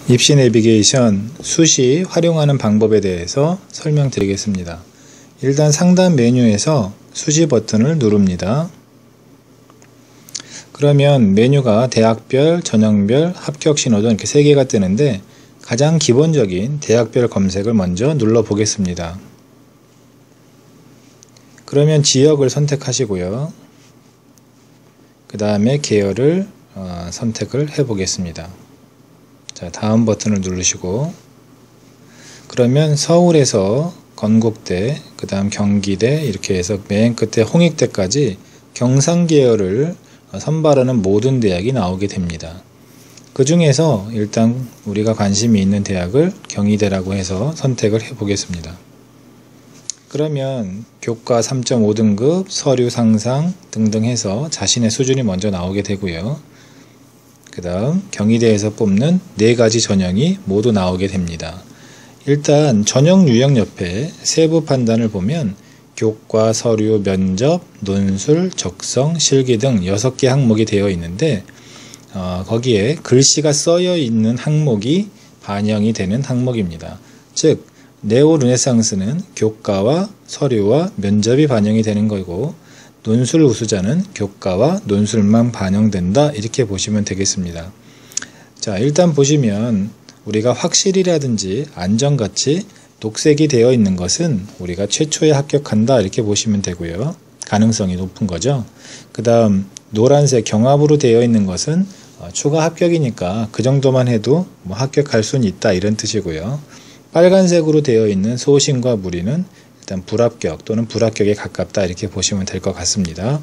입시 내비게이션 수시 활용하는 방법에 대해서 설명드리겠습니다. 일단 상단 메뉴에서 수시 버튼을 누릅니다. 그러면 메뉴가 대학별, 전형별, 합격 신호등 이렇게 3개가 뜨는데 가장 기본적인 대학별 검색을 먼저 눌러 보겠습니다. 그러면 지역을 선택하시고요. 그 다음에 계열을 선택을 해 보겠습니다. 자, 다음 버튼을 누르시고, 그러면 서울에서 건국대, 그 다음 경기대 이렇게 해서 맨 끝에 홍익대까지 경상 계열을 선발하는 모든 대학이 나오게 됩니다. 그 중에서 일단 우리가 관심이 있는 대학을 경희대라고 해서 선택을 해 보겠습니다. 그러면 교과 3.5등급, 서류 상상 등등 해서 자신의 수준이 먼저 나오게 되고요. 그 다음 경희대에서 뽑는 4가지 전형이 모두 나오게 됩니다. 일단 전형 유형 옆에 세부 판단을 보면 교과, 서류, 면접, 논술, 적성, 실기 등 6개 항목이 되어 있는데 거기에 글씨가 써여 있는 항목이 반영이 되는 항목입니다. 즉 네오 르네상스는 교과와 서류와 면접이 반영이 되는 거고, 논술 우수자는 교과와 논술만 반영된다, 이렇게 보시면 되겠습니다. 자, 일단 보시면 우리가 확실이라든지 안정같이 녹색이 되어 있는 것은 우리가 최초에 합격한다, 이렇게 보시면 되고요. 가능성이 높은 거죠. 그 다음 노란색 경합으로 되어 있는 것은 추가 합격이니까 그 정도만 해도 뭐 합격할 수는 있다, 이런 뜻이고요. 빨간색으로 되어 있는 소신과 무리는 일단 불합격 또는 불합격에 가깝다, 이렇게 보시면 될 것 같습니다.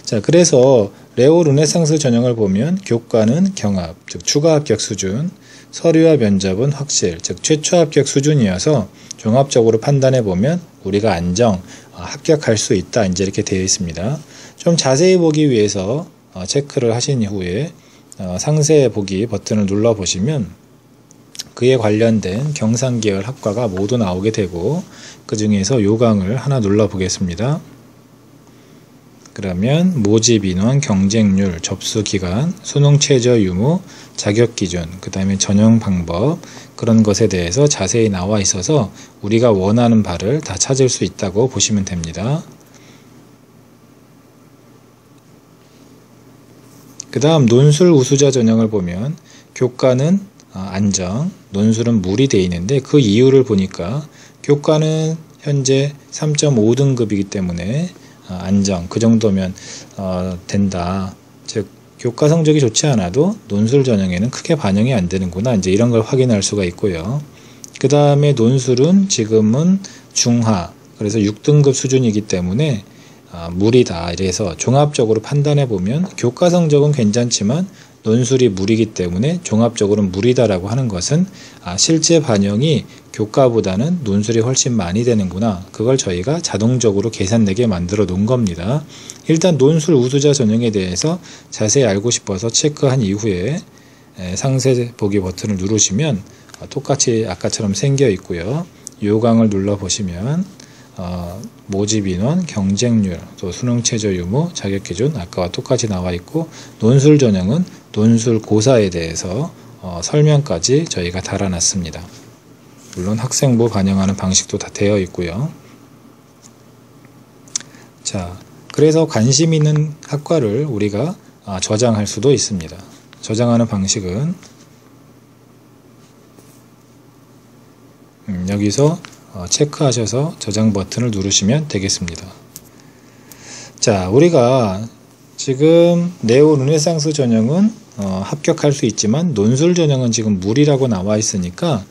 자, 그래서 네오 르네상스 전형을 보면 교과는 경합, 즉 추가 합격 수준, 서류와 면접은 확실, 즉 최초 합격 수준이어서 종합적으로 판단해 보면 우리가 안정, 합격할 수 있다, 이제 이렇게 되어 있습니다. 좀 자세히 보기 위해서 체크를 하신 이후에 상세 보기 버튼을 눌러 보시면 그에 관련된 경상계열 학과가 모두 나오게 되고, 그 중에서 요강을 하나 눌러 보겠습니다. 그러면 모집 인원, 경쟁률, 접수 기간, 수능 최저 유무, 자격 기준, 그 다음에 전형 방법, 그런 것에 대해서 자세히 나와 있어서 우리가 원하는 바를 다 찾을 수 있다고 보시면 됩니다. 그 다음 논술 우수자 전형을 보면 교과는 안정, 논술은 물이 되어 있는데 그 이유를 보니까 교과는 현재 3.5등급이기 때문에 안정, 그 정도면 된다. 즉 교과 성적이 좋지 않아도 논술 전형에는 크게 반영이 안 되는구나, 이제 이런 걸 확인할 수가 있고요. 그 다음에 논술은 지금은 중하, 그래서 6등급 수준이기 때문에 물이다, 이래서 종합적으로 판단해 보면 교과 성적은 괜찮지만 논술이 물이기 때문에 종합적으로 물이다라고 하는 것은 실제 반영이 교과보다는 논술이 훨씬 많이 되는구나, 그걸 저희가 자동적으로 계산되게 만들어 놓은 겁니다. 일단 논술 우수자 전형에 대해서 자세히 알고 싶어서 체크한 이후에 상세 보기 버튼을 누르시면 똑같이 아까처럼 생겨 있고요. 요강을 눌러 보시면 모집 인원, 경쟁률, 또 수능 최저 유무, 자격 기준 아까와 똑같이 나와 있고, 논술 전형은 논술 고사에 대해서 설명까지 저희가 달아놨습니다. 물론 학생부 반영하는 방식도 다 되어 있고요. 자, 그래서 관심 있는 학과를 우리가 저장할 수도 있습니다. 저장하는 방식은 여기서 체크하셔서 저장 버튼을 누르시면 되겠습니다. 자, 우리가 지금 네오 르네상스 전형은 합격할 수 있지만 논술 전형은 지금 물이라고 나와 있으니까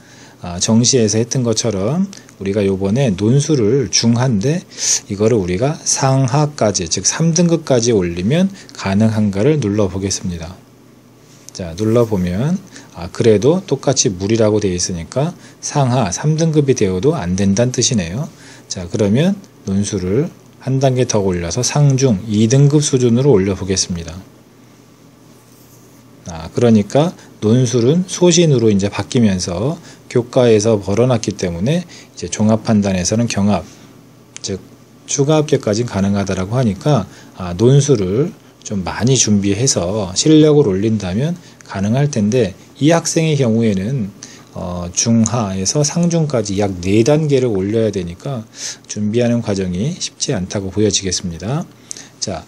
정시에서 했던 것처럼 우리가 요번에 논술을 중하인데 이거를 우리가 상하까지, 즉 3등급까지 올리면 가능한가를 눌러 보겠습니다. 자, 눌러보면 그래도 똑같이 물이라고 되어 있으니까 상하 3등급이 되어도 안 된다는 뜻이네요. 자, 그러면 논술을 한 단계 더 올려서 상중 2등급 수준으로 올려 보겠습니다. 그러니까 논술은 소신으로 이제 바뀌면서 교과에서 벌어놨기 때문에 이제 종합 판단에서는 경합, 즉 추가 합격까지 가능하다라고 하니까 논술을 좀 많이 준비해서 실력을 올린다면 가능할 텐데 이 학생의 경우에는 중하에서 상중까지 약 4단계를 올려야 되니까 준비하는 과정이 쉽지 않다고 보여지겠습니다. 자,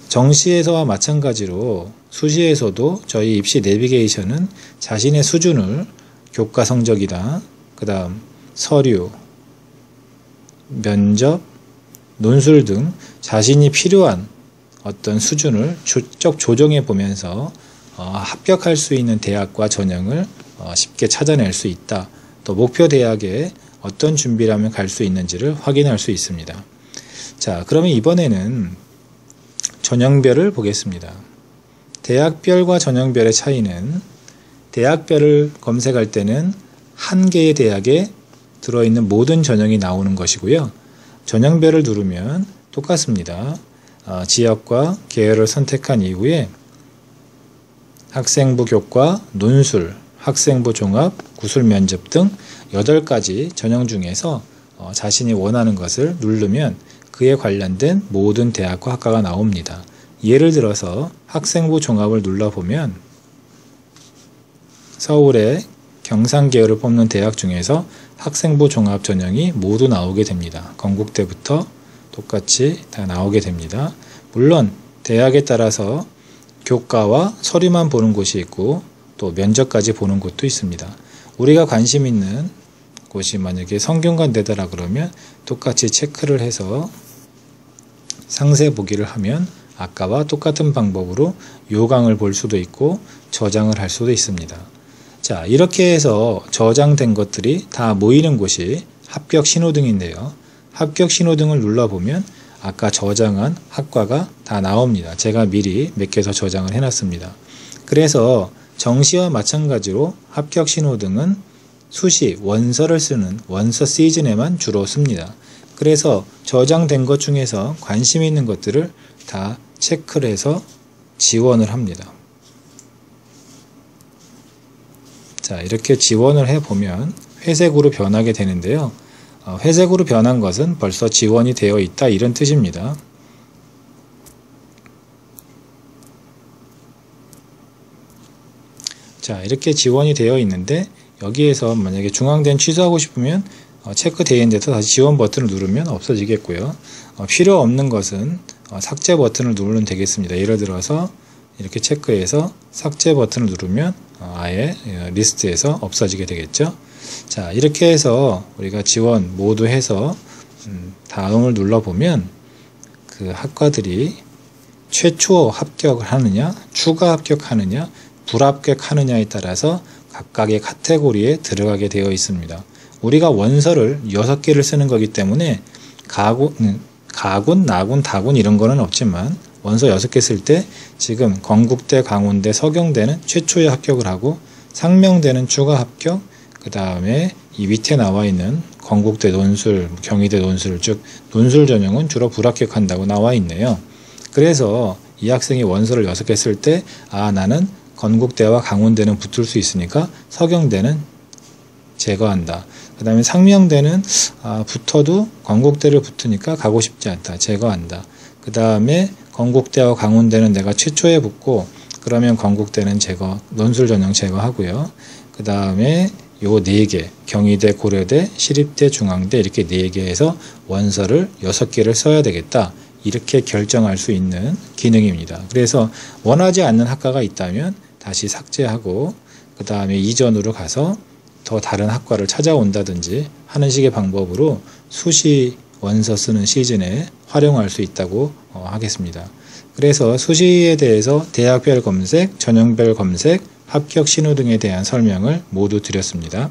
정시에서와 마찬가지로 수시에서도 저희 입시 내비게이션은 자신의 수준을 교과 성적이다, 그 다음 서류, 면접, 논술 등 자신이 필요한 어떤 수준을 쭉 조정해 보면서 합격할 수 있는 대학과 전형을 쉽게 찾아낼 수 있다. 또 목표 대학에 어떤 준비를 하면 갈 수 있는지를 확인할 수 있습니다. 자, 그러면 이번에는 전형별을 보겠습니다. 대학별과 전형별의 차이는 대학별을 검색할 때는 한 개의 대학에 들어있는 모든 전형이 나오는 것이고요. 전형별을 누르면 똑같습니다. 지역과 계열을 선택한 이후에 학생부 교과, 논술, 학생부 종합, 구술 면접 등 8가지 전형 중에서 자신이 원하는 것을 누르면 그에 관련된 모든 대학과 학과가 나옵니다. 예를 들어서 학생부 종합을 눌러보면 서울의 경상계열을 뽑는 대학 중에서 학생부 종합 전형이 모두 나오게 됩니다. 건국대부터 똑같이 다 나오게 됩니다. 물론 대학에 따라서 교과와 서류만 보는 곳이 있고 또 면접까지 보는 곳도 있습니다. 우리가 관심 있는 곳이 만약에 성균관대다라 그러면 똑같이 체크를 해서 상세 보기를 하면 아까와 똑같은 방법으로 요강을 볼 수도 있고 저장을 할 수도 있습니다. 자, 이렇게 해서 저장된 것들이 다 모이는 곳이 합격 신호등인데요. 합격 신호등을 눌러보면 아까 저장한 학과가 다 나옵니다. 제가 미리 몇 개 더 저장을 해놨습니다. 그래서 정시와 마찬가지로 합격 신호등은 수시, 원서를 쓰는 원서 시즌에만 주로 씁니다. 그래서 저장된 것 중에서 관심 있는 것들을 다 체크를 해서 지원을 합니다. 자, 이렇게 지원을 해보면 회색으로 변하게 되는데요. 회색으로 변한 것은 벌써 지원이 되어 있다 이런 뜻입니다. 자, 이렇게 지원이 되어 있는데 여기에서 만약에 중앙대는 취소하고 싶으면 체크되어 있는 데서 다시 지원 버튼을 누르면 없어지겠고요. 필요 없는 것은 삭제 버튼을 누르면 되겠습니다. 예를 들어서 이렇게 체크해서 삭제 버튼을 누르면 아예 리스트에서 없어지게 되겠죠. 자, 이렇게 해서 우리가 지원 모두 해서 다음을 눌러보면 그 학과들이 최초 합격을 하느냐, 추가 합격하느냐, 불합격하느냐에 따라서 각각의 카테고리에 들어가게 되어 있습니다. 우리가 원서를 6개를 쓰는 거기 때문에 가군, 나군, 다군 이런 거는 없지만 원서 6개 쓸 때 지금 건국대, 강원대, 서경대는 최초에 합격을 하고 상명대는 추가 합격, 그 다음에 이 밑에 나와 있는 건국대 논술, 경희대 논술, 즉 논술 전형은 주로 불합격한다고 나와 있네요. 그래서 이 학생이 원서를 6개 쓸 때 나는 건국대와 강원대는 붙을 수 있으니까 서경대는 제거한다. 그 다음에 상명대는 붙어도 건국대를 붙으니까 가고 싶지 않다. 제거한다. 그 다음에 건국대와 강원대는 내가 최초에 붙고 그러면 건국대는 논술 전형 제거하고요. 그 다음에 요 4개, 경희대, 고려대, 시립대, 중앙대 이렇게 4개에서 원서를 6개를 써야 되겠다. 이렇게 결정할 수 있는 기능입니다. 그래서 원하지 않는 학과가 있다면 다시 삭제하고 그 다음에 이전으로 가서 더 다른 학과를 찾아온다든지 하는 식의 방법으로 수시 원서 쓰는 시즌에 활용할 수 있다고 하겠습니다. 그래서 수시에 대해서 대학별 검색, 전형별 검색, 합격 신호 등에 대한 설명을 모두 드렸습니다.